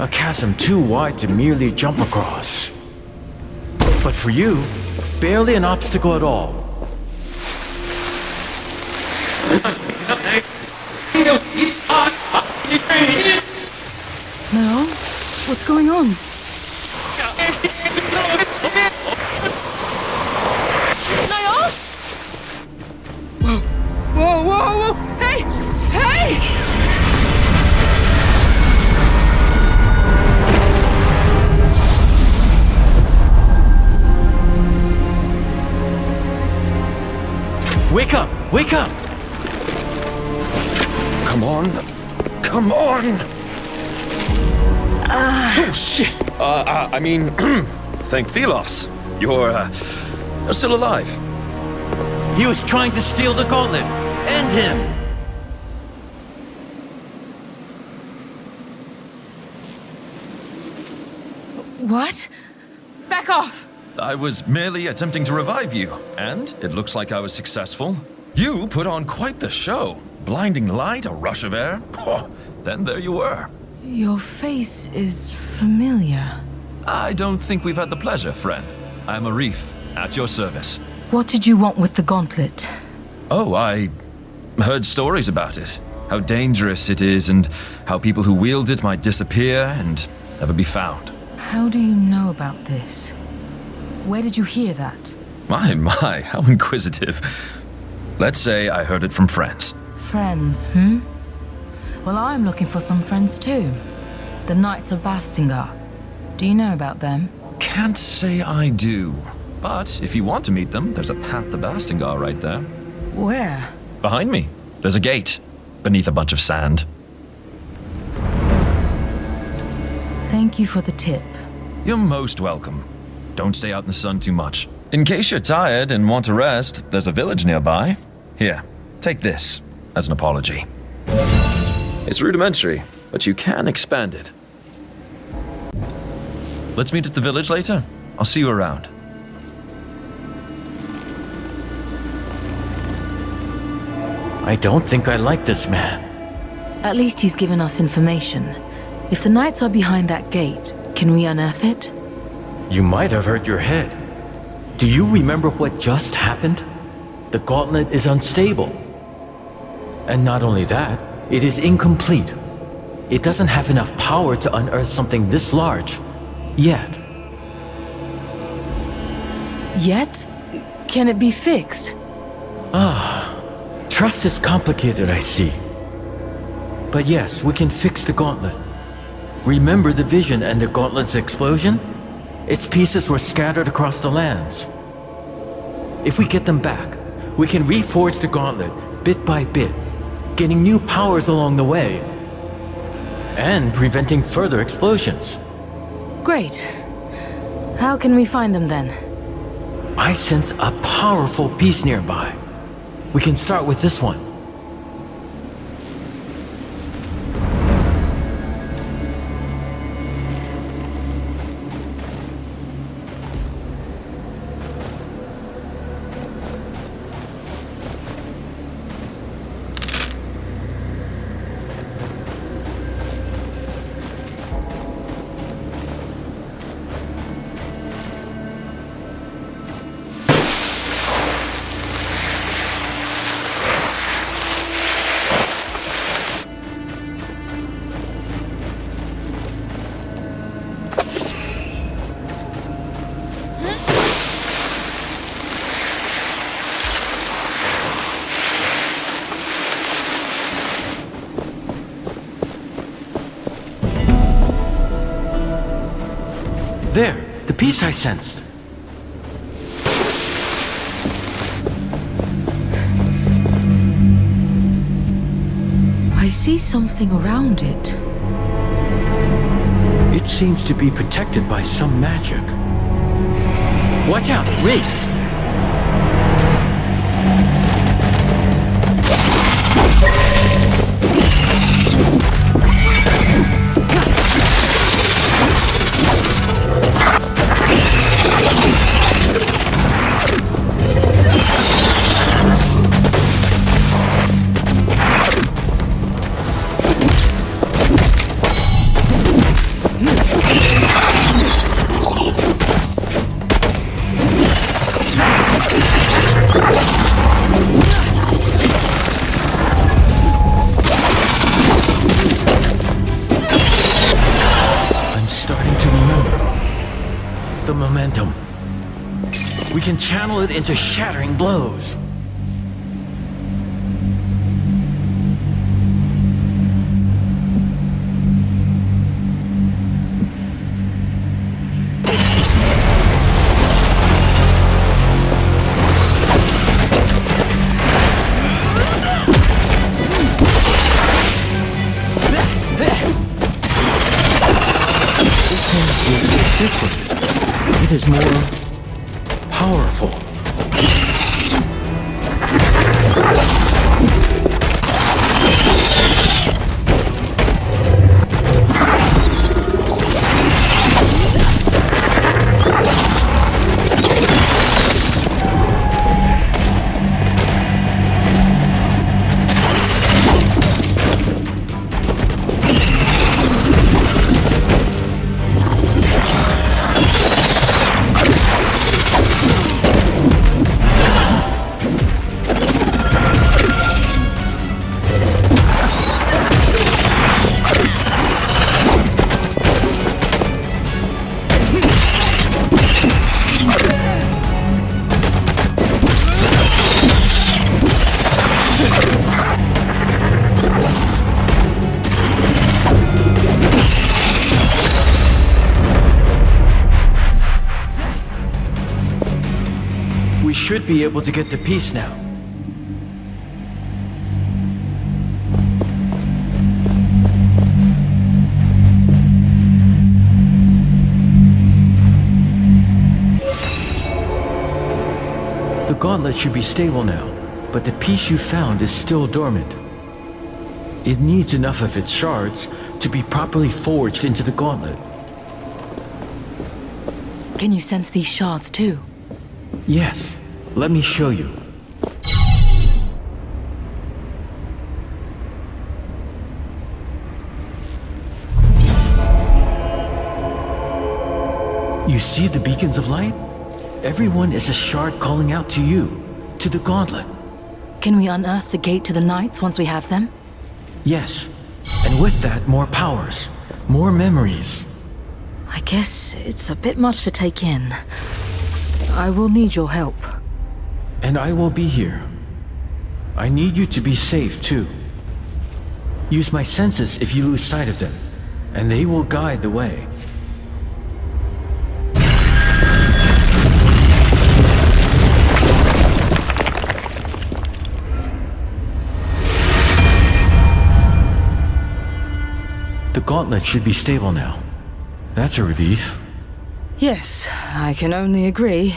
A chasm too wide to merely jump across. But for you, barely an obstacle at all. No? What's going on? Whoa, whoa, whoa! Hey! Hey! Wake up! Wake up! Come on. Come on! Oh, shit! I mean, thank Thelos. You're still alive. He was trying to steal the gauntlet. End him! What? Back off! I was merely attempting to revive you, and it looks like I was successful. You put on quite the show. Blinding light, a rush of air. Oh, then there you were. Your face is familiar. I don't think we've had the pleasure, friend. I'm Arif, at your service. What did you want with the gauntlet? Oh, I heard stories about it. How dangerous it is, and how people who wield it might disappear and never be found. How do you know about this? Where did you hear that? My, how inquisitive. Let's say I heard it from friends. Friends, Well, I'm looking for some friends too. The Knights of Bastingar. Do you know about them? Can't say I do. But if you want to meet them, there's a path to Bastingar right there. Where? Behind me, there's a gate, beneath a bunch of sand. Thank you for the tip. You're most welcome. Don't stay out in the sun too much. In case you're tired and want to rest, there's a village nearby. Here, take this as an apology. It's rudimentary, but you can expand it. Let's meet at the village later. I'll see you around. I don't think I like this man. At least he's given us information. If the Knights are behind that gate, can we unearth it? You might have hurt your head. Do you remember what just happened? The gauntlet is unstable. And not only that, it is incomplete. It doesn't have enough power to unearth something this large. Yet. Yet? Can it be fixed? Trust is complicated, I see. But yes, we can fix the gauntlet. Remember the vision and the gauntlet's explosion? Its pieces were scattered across the lands. If we get them back, we can reforge the gauntlet bit by bit, getting new powers along the way, and preventing further explosions. Great. How can we find them then? I sense a powerful piece nearby. We can start with this one. There, the piece I sensed. I see something around it. It seems to be protected by some magic. Watch out, Race! momentum. We can channel it into shattering blows. Different. It is more powerful. We should be able to get the piece now. The gauntlet should be stable now, but the piece you found is still dormant. It needs enough of its shards to be properly forged into the gauntlet. Can you sense these shards too? Yes, let me show you. You see the beacons of light? Everyone is a shard calling out to you, to the gauntlet. Can we unearth the gate to the Knights once we have them? Yes, and with that, more powers, more memories. I guess it's a bit much to take in. I will need your help. And I will be here. I need you to be safe, too. Use my senses if you lose sight of them, and they will guide the way. The gauntlet should be stable now. That's a relief. Yes, I can only agree.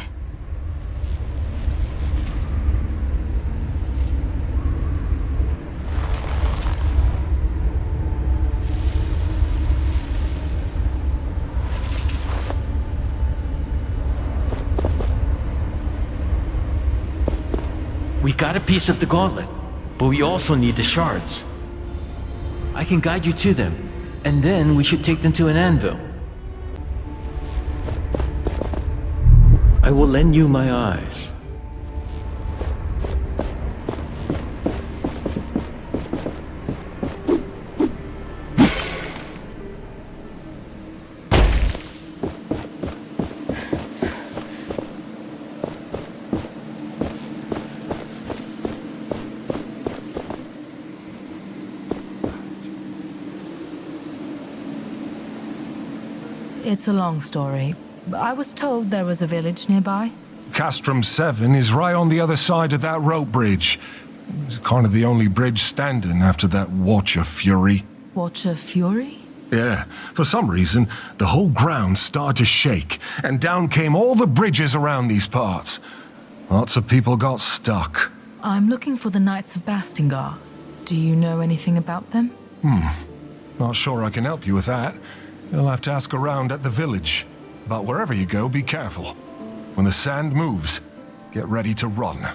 We got a piece of the gauntlet, but we also need the shards. I can guide you to them, and then we should take them to an anvil. I will lend you my eyes. It's a long story. I was told there was a village nearby. Castrum 7 is right on the other side of that rope bridge. It's kind of the only bridge standing after that Watcher Fury. Watcher Fury? Yeah, for some reason, the whole ground started to shake, and down came all the bridges around these parts. Lots of people got stuck. I'm looking for the Knights of Bastingar. Do you know anything about them? Not sure I can help you with that. You'll have to ask around at the village. But wherever you go, be careful. When the sand moves, get ready to run.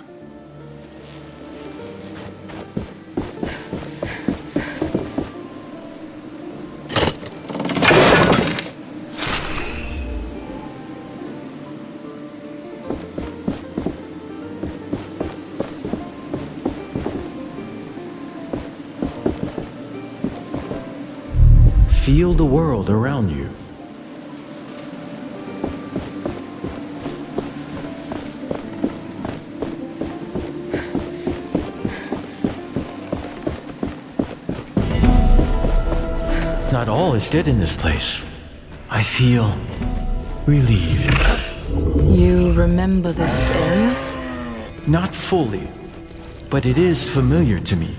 Feel the world around you. Not all is dead in this place. I feel relieved. You remember this area? Not fully, but it is familiar to me.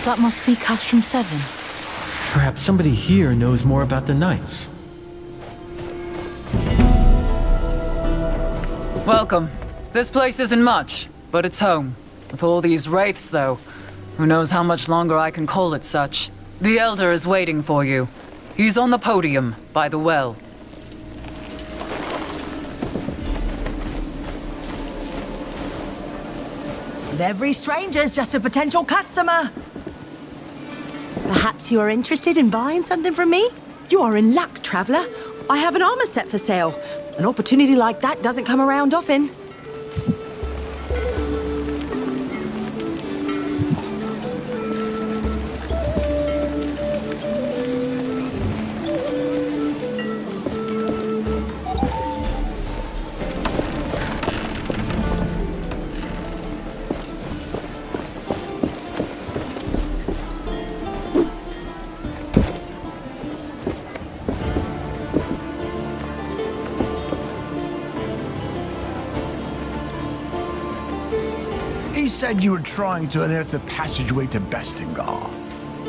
That must be Castrum 7. Perhaps somebody here knows more about the Knights. Welcome. This place isn't much, but it's home. With all these wraiths, though, who knows how much longer I can call it such. The Elder is waiting for you. He's on the podium, by the well. And every stranger's just a potential customer. Perhaps you are interested in buying something from me? You are in luck, traveler. I have an armor set for sale. An opportunity like that doesn't come around often. He said you were trying to unearth the passageway to Bastingar.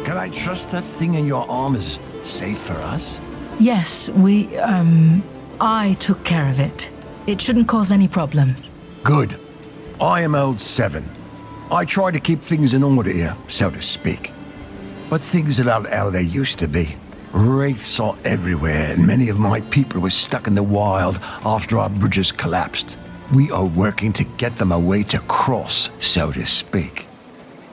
Can I trust that thing in your arm is safe for us? Yes, I took care of it. It shouldn't cause any problem. Good. I am old 7. I try to keep things in order here, so to speak. But things are not how they used to be. Wraiths are everywhere, and many of my people were stuck in the wild after our bridges collapsed. We are working to get them a way to cross, so to speak.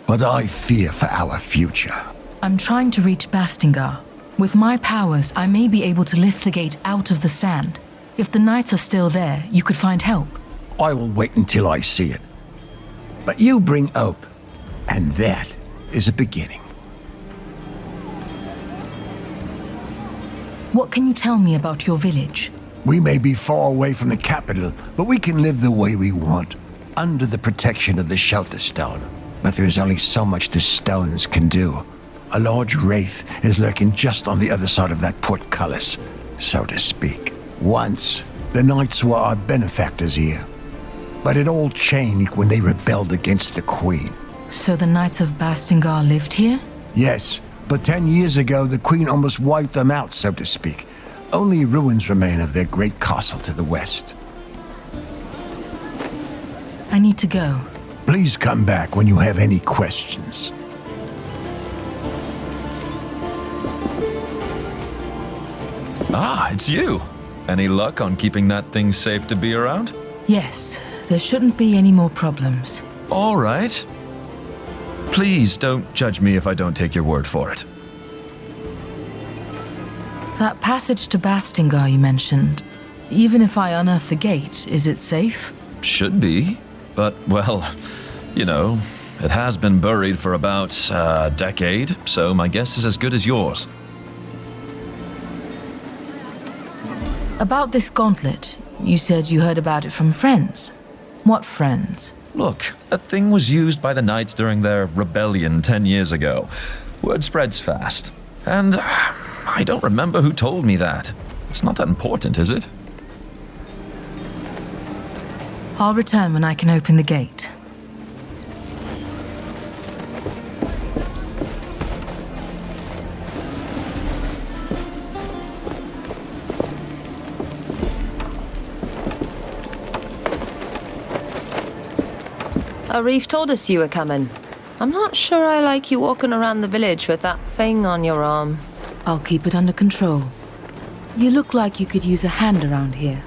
But I fear for our future. I'm trying to reach Bastingar. With my powers, I may be able to lift the gate out of the sand. If the Knights are still there, you could find help. I will wait until I see it. But you bring hope, and that is a beginning. What can you tell me about your village? We may be far away from the capital, but we can live the way we want, under the protection of the shelter stone. But there is only so much the stones can do. A large wraith is lurking just on the other side of that portcullis, so to speak. Once, the Knights were our benefactors here. But it all changed when they rebelled against the Queen. So the Knights of Bastingar lived here? Yes, but 10 years ago the Queen almost wiped them out, so to speak. Only ruins remain of their great castle to the west. I need to go. Please come back when you have any questions. Ah, it's you. Any luck on keeping that thing safe to be around? Yes, there shouldn't be any more problems. All right. Please don't judge me if I don't take your word for it. That passage to Bastingar you mentioned, Even if I unearth the gate, is it safe? Should be. But, well, you know, it has been buried for about a decade, so my guess is as good as yours. About this gauntlet, you said you heard about it from friends. What friends? Look, that thing was used by the Knights during their rebellion 10 years ago. Word spreads fast. And I don't remember who told me that. It's not that important, is it? I'll return when I can open the gate. Arif told us you were coming. I'm not sure I like you walking around the village with that thing on your arm. I'll keep it under control. You look like you could use a hand around here.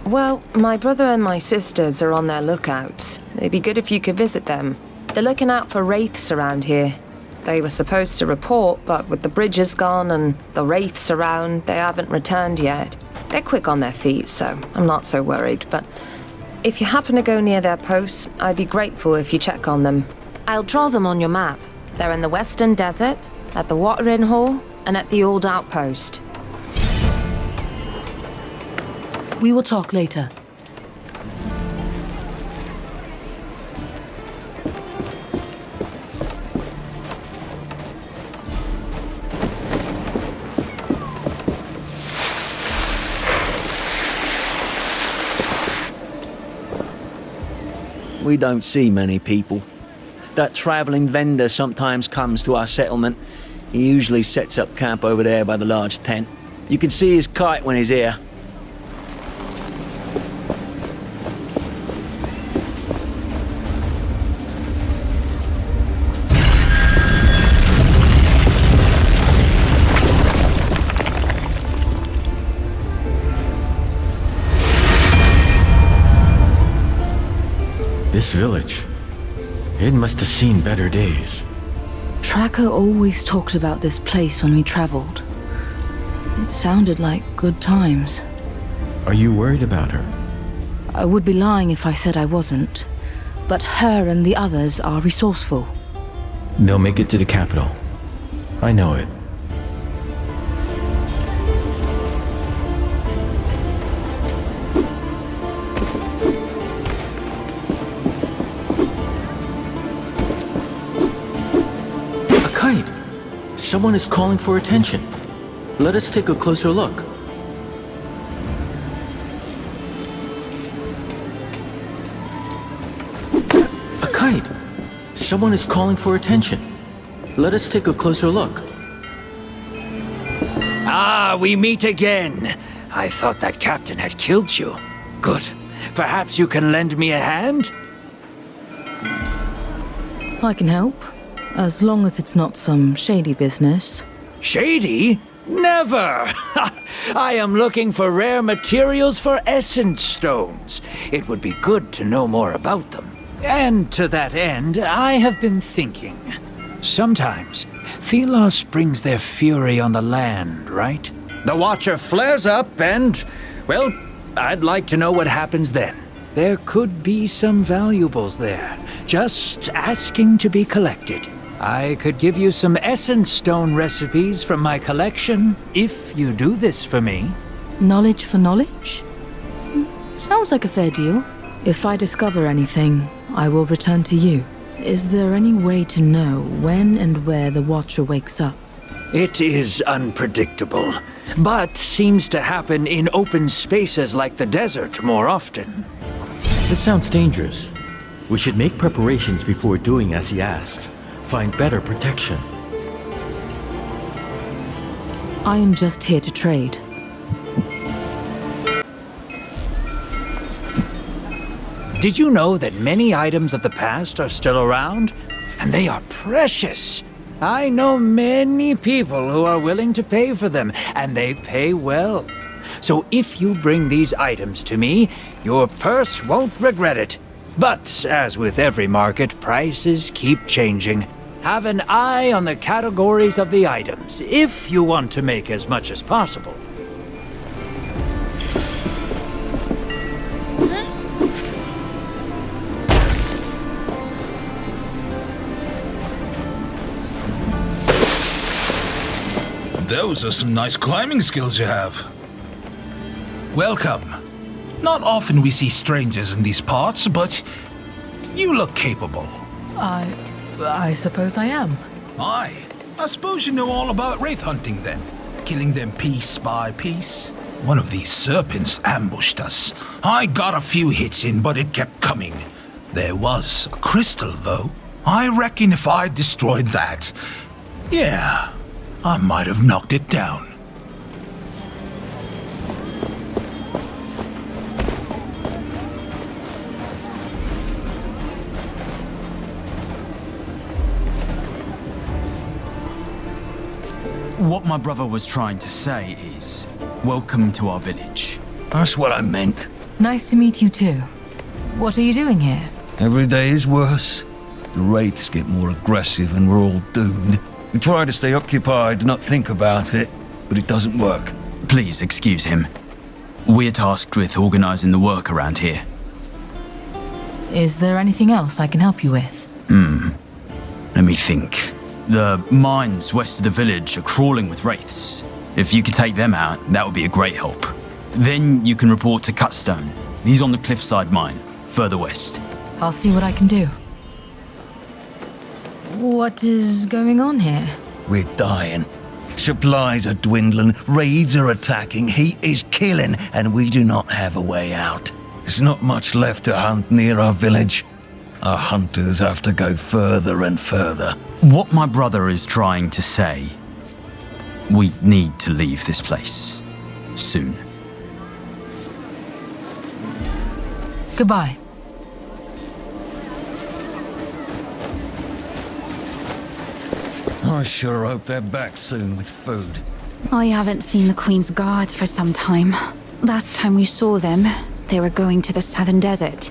Well, my brother and my sisters are on their lookouts. It'd be good if you could visit them. They're looking out for wraiths around here. They were supposed to report, but with the bridges gone and the wraiths around, they haven't returned yet. They're quick on their feet, so I'm not so worried, but if you happen to go near their posts, I'd be grateful if you check on them. I'll draw them on your map. They're in the Western Desert, at the watering hole, and at the old outpost. We will talk later. We don't see many people. That traveling vendor sometimes comes to our settlement. He usually sets up camp over there by the large tent. You can see his kite when he's here. This village, it must have seen better days. Tracker always talked about this place when we traveled. It sounded like good times. Are you worried about her? I would be lying if I said I wasn't. But her and the others are resourceful. They'll make it to the capital. I know it. Someone is calling for attention. Let us take a closer look. A kite! Someone is calling for attention. Let us take a closer look. Ah, we meet again. I thought that captain had killed you. Good. Perhaps you can lend me a hand? I can help. As long as it's not some shady business. Shady? Never! I am looking for rare materials for essence stones. It would be good to know more about them. And to that end, I have been thinking. Sometimes, Thelos brings their fury on the land, right? The Watcher flares up and, well, I'd like to know what happens then. There could be some valuables there, just asking to be collected. I could give you some essence stone recipes from my collection, if you do this for me. Knowledge for knowledge? Sounds like a fair deal. If I discover anything, I will return to you. Is there any way to know when and where the Watcher wakes up? It is unpredictable, but seems to happen in open spaces like the desert more often. This sounds dangerous. We should make preparations before doing as he asks. Find better protection. I am just here to trade. Did you know that many items of the past are still around? And they are precious. I know many people who are willing to pay for them, and they pay well. So if you bring these items to me, your purse won't regret it. But as with every market, prices keep changing. Have an eye on the categories of the items, if you want to make as much as possible. Those are some nice climbing skills you have. Welcome. Not often we see strangers in these parts, but you look capable. I suppose I am. Aye. I suppose you know all about wraith hunting then. Killing them piece by piece. One of these serpents ambushed us. I got a few hits in, but it kept coming. There was a crystal, though. I reckon if I destroyed that, yeah, I might have knocked it down. What my brother was trying to say is, welcome to our village. That's what I meant. Nice to meet you too. What are you doing here? Every day is worse. The wraiths get more aggressive and we're all doomed. We try to stay occupied, not think about it, but it doesn't work. Please excuse him. We're tasked with organizing the work around here. Is there anything else I can help you with? Let me think. The mines west of the village are crawling with wraiths. If you could take them out, that would be a great help. Then you can report to Cutstone. He's on the cliffside mine, further west. I'll see what I can do. What is going on here? We're dying. Supplies are dwindling, raids are attacking, heat is killing, and we do not have a way out. There's not much left to hunt near our village. Our hunters have to go further and further. What my brother is trying to say, we need to leave this place. Soon. Goodbye. I sure hope they're back soon with food. I haven't seen the Queen's guards for some time. Last time we saw them, they were going to the southern desert.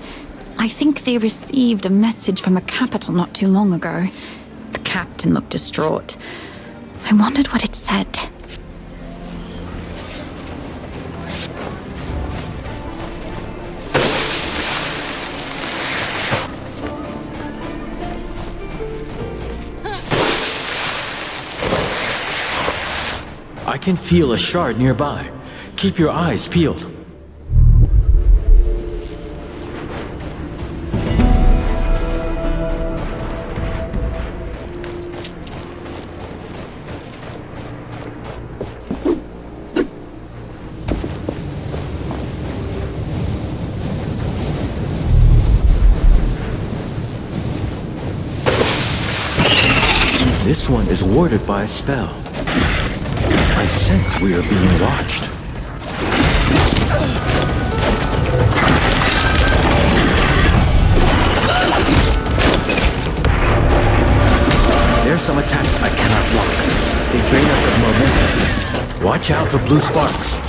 I think they received a message from the capital not too long ago. The captain looked distraught. I wondered what it said. I can feel a shard nearby. Keep your eyes peeled. This one is warded by a spell. I sense we are being watched. There's some attacks I cannot block. They drain us of momentum. Watch out for blue sparks.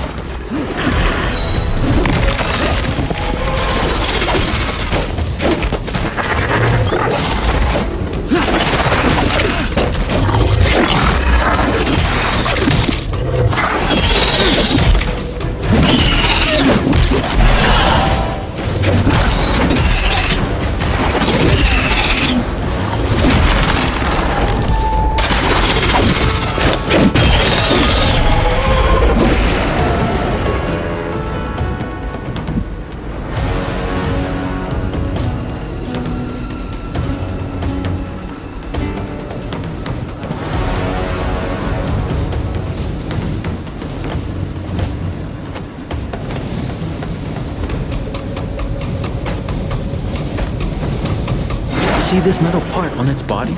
See this metal part on its body?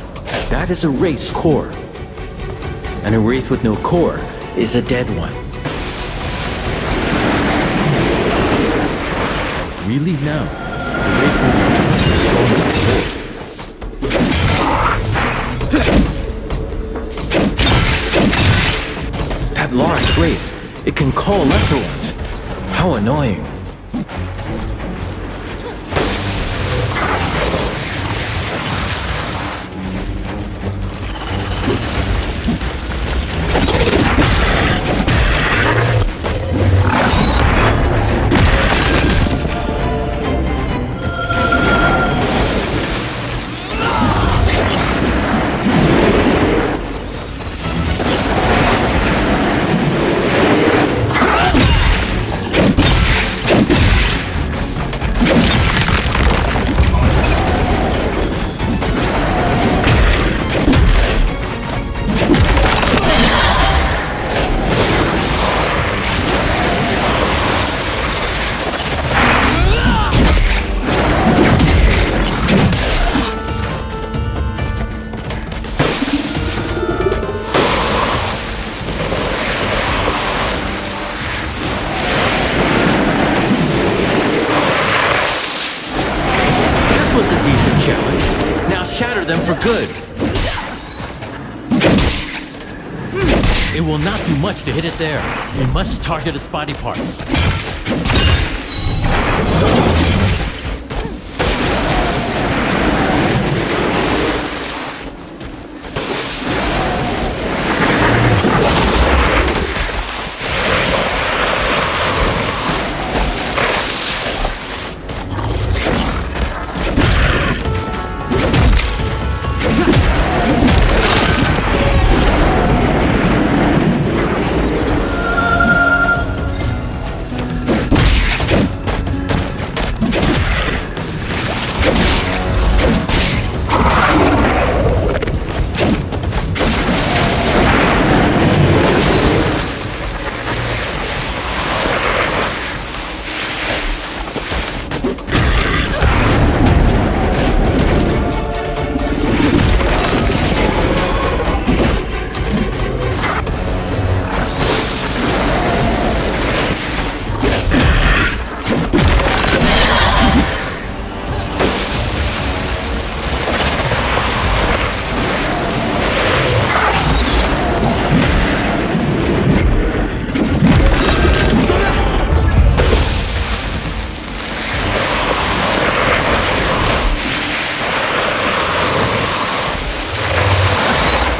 That is a wraith's core. And a wraith with no core is a dead one. We leave now. The wraith will be just as strong as before. That large wraith, it can call lesser ones. How annoying. was a decent challenge. Now shatter them for good. It will not do much to hit it there. We must target its body parts.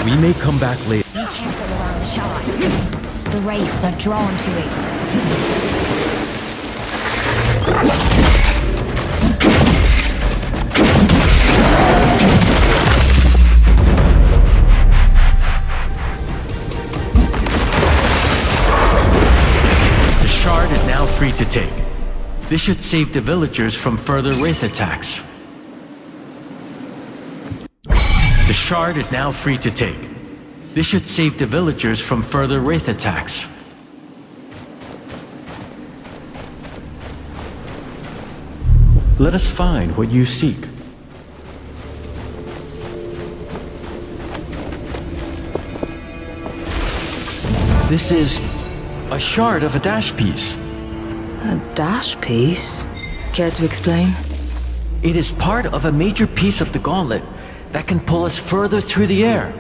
We may come back later. Be careful around the shard. The wraiths are drawn to it. The shard is now free to take. This should save the villagers from further wraith attacks. The shard is now free to take. This should save the villagers from further wraith attacks. Let us find what you seek. This is a shard of a dash piece. A dash piece? Care to explain? It is part of a major piece of the gauntlet that can pull us further through the air.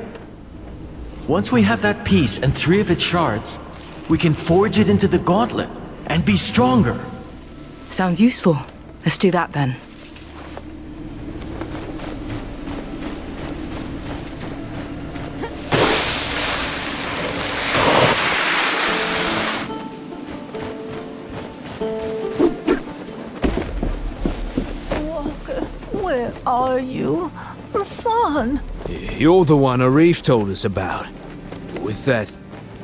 Once we have that piece and 3 of its shards, we can forge it into the gauntlet and be stronger. Sounds useful. Let's do that then. Where are you? Son? You're the one Arif told us about. With that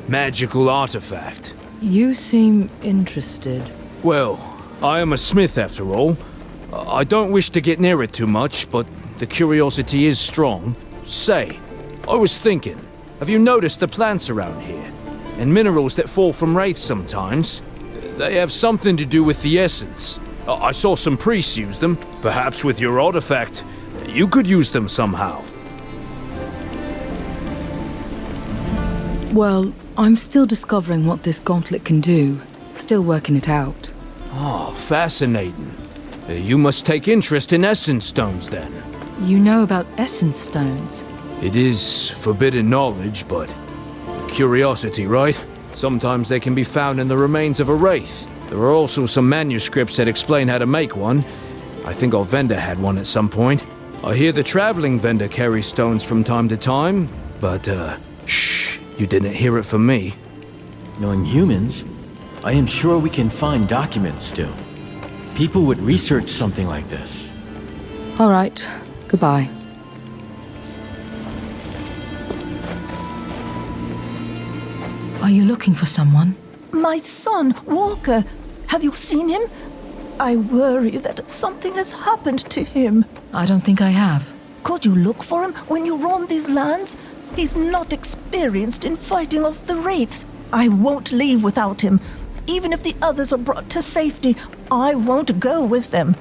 magical artifact. You seem interested. Well, I am a smith after all. I don't wish to get near it too much, but the curiosity is strong. Say, I was thinking, have you noticed the plants around here? And minerals that fall from wraiths sometimes? They have something to do with the essence. I saw some priests use them. Perhaps with your artifact, you could use them somehow. Well, I'm still discovering what this gauntlet can do. Still working it out. Oh, fascinating. You must take interest in essence stones then. You know about essence stones? It is forbidden knowledge, but curiosity, right? Sometimes they can be found in the remains of a wraith. There are also some manuscripts that explain how to make one. I think our vendor had one at some point. I hear the traveling vendor carries stones from time to time, but shh, you didn't hear it from me. Knowing humans, I am sure we can find documents still. People would research something like this. All right. Goodbye. Are you looking for someone? My son, Walker. Have you seen him? I worry that something has happened to him. I don't think I have. Could you look for him when you roam these lands? He's not experienced in fighting off the wraiths. I won't leave without him. Even if the others are brought to safety, I won't go with them.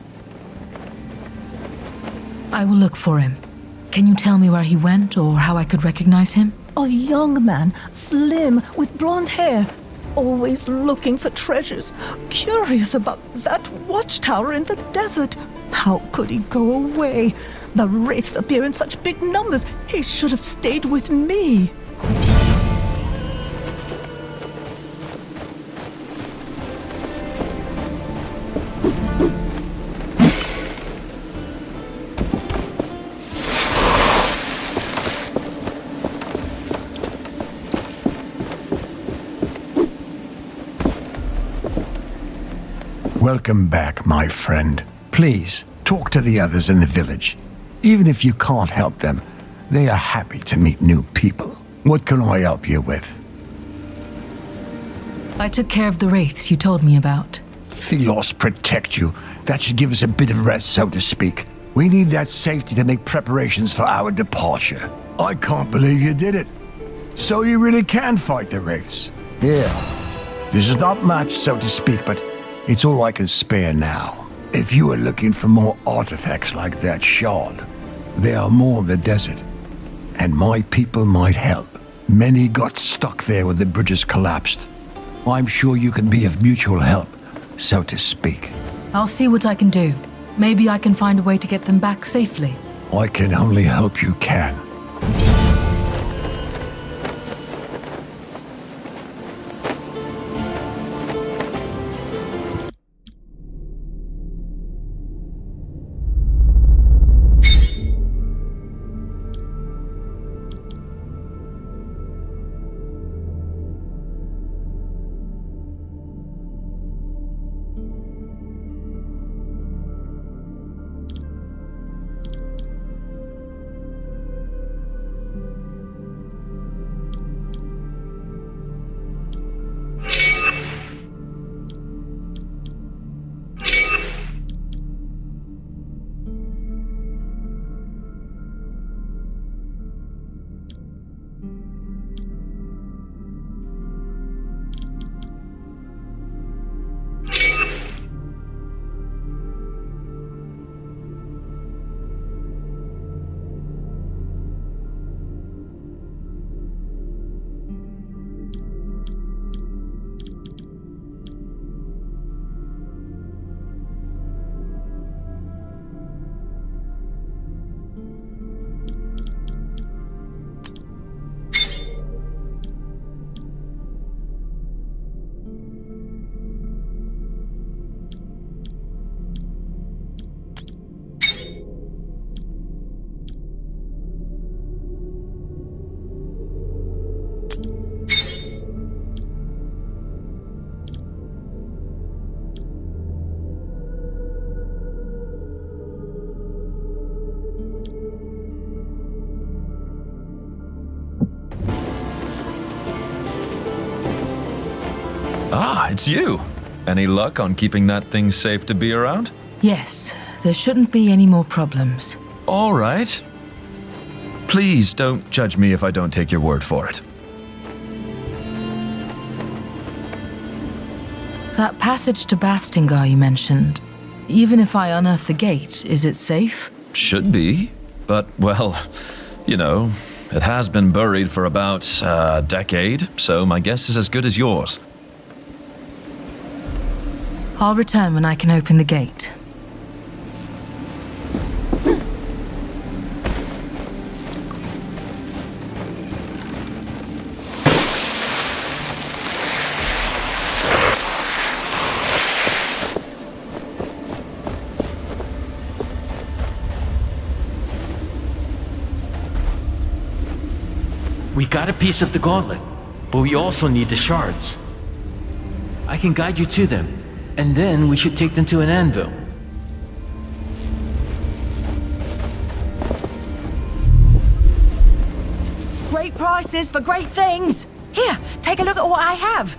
I will look for him. Can you tell me where he went or how I could recognize him? A young man, slim, with blonde hair. always looking for treasures, curious about that watchtower in the desert. How could he go away? The wraiths appear in such big numbers. He should have stayed with me. Welcome back, my friend. Please, talk to the others in the village. Even if you can't help them, they are happy to meet new people. What can I help you with? I took care of the wraiths you told me about. Thelos protect you. That should give us a bit of rest, so to speak. We need that safety to make preparations for our departure. I can't believe you did it. So you really can fight the wraiths? Yeah. This is not much, so to speak, but it's all I can spare now. If you are looking for more artifacts like that shard, there are more in the desert, and my people might help. Many got stuck there when the bridges collapsed. I'm sure you can be of mutual help, so to speak. I'll see what I can do. Maybe I can find a way to get them back safely. I can only hope you can. Ah, it's you. Any luck on keeping that thing safe to be around? Yes, there shouldn't be any more problems. All right. Please don't judge me if I don't take your word for it. That passage to Bastingar you mentioned, even if I unearth the gate, is it safe? Should be, but, well, you know, it has been buried for about a decade, so my guess is as good as yours. I'll return when I can open the gate. We got a piece of the gauntlet, but we also need the shards. I can guide you to them, and then we should take them to an anvil. Great prices for great things. Here, take a look at what I have.